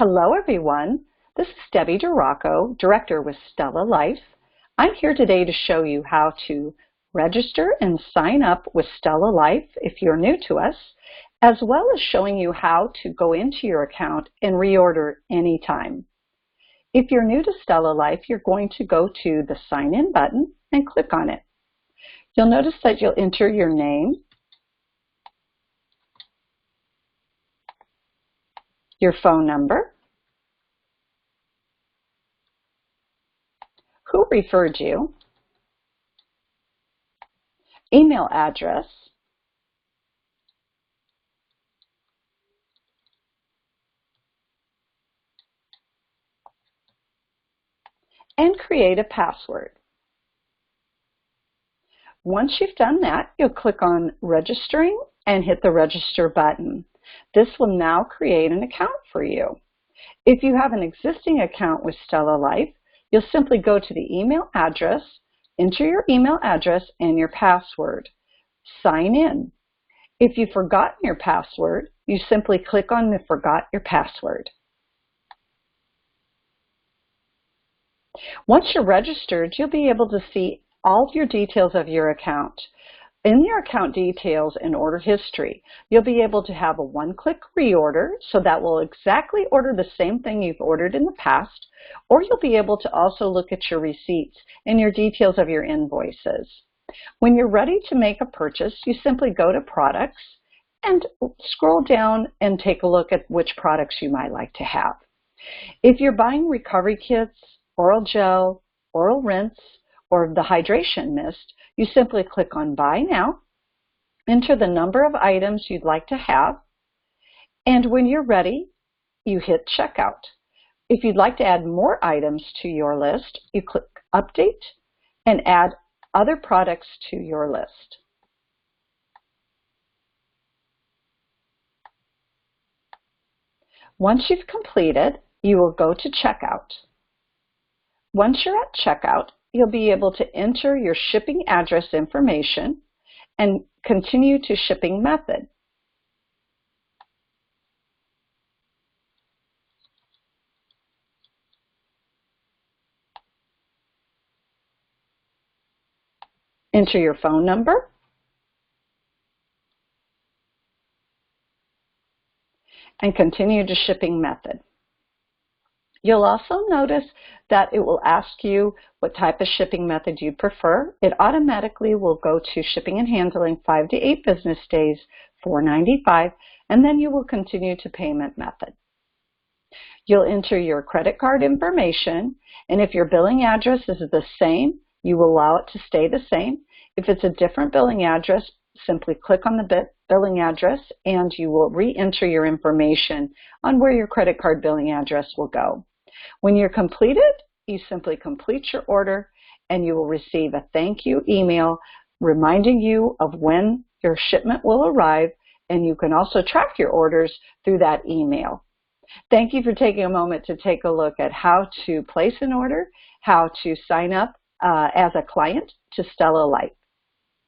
Hello, everyone. This is Debbie DeRocco, Director with StellaLife. I'm here today to show you how to register and sign up with StellaLife if you're new to us, as well as showing you how to go into your account and reorder anytime. If you're new to StellaLife, you're going to go to the Sign In button and click on it. You'll notice that you'll enter your name, your phone number, who referred you, email address, and create a password. Once you've done that, you'll click on Registering and hit the Register button. This will now create an account for you. If you have an existing account with StellaLife, you'll simply go to the email address, enter your email address and your password. Sign in. If you've forgotten your password, you simply click on the Forgot Your Password. Once you're registered, you'll be able to see all of your details of your account. In your account details and order history, you'll be able to have a one-click reorder, so that will exactly order the same thing you've ordered in the past, or you'll be able to also look at your receipts and your details of your invoices. When you're ready to make a purchase, you simply go to Products and scroll down and take a look at which products you might like to have. If you're buying recovery kits, oral gel, oral rinse, or the hydration mist, you simply click on Buy Now, enter the number of items you'd like to have, and when you're ready, you hit Checkout. If you'd like to add more items to your list, you click Update and add other products to your list. Once you've completed, you will go to Checkout. Once you're at Checkout, you'll be able to enter your shipping address information and continue to shipping method. Enter your phone number and continue to shipping method. You'll also notice that it will ask you what type of shipping method you prefer. It automatically will go to shipping and handling 5 to 8 business days, $4.95, and then you will continue to payment method. You'll enter your credit card information, and if your billing address is the same, you will allow it to stay the same. If it's a different billing address, simply click on the billing address and you will re-enter your information on where your credit card billing address will go. When you're completed, you simply complete your order and you will receive a thank you email reminding you of when your shipment will arrive, and you can also track your orders through that email. Thank you for taking a moment to take a look at how to place an order, how to sign up as a client to StellaLife.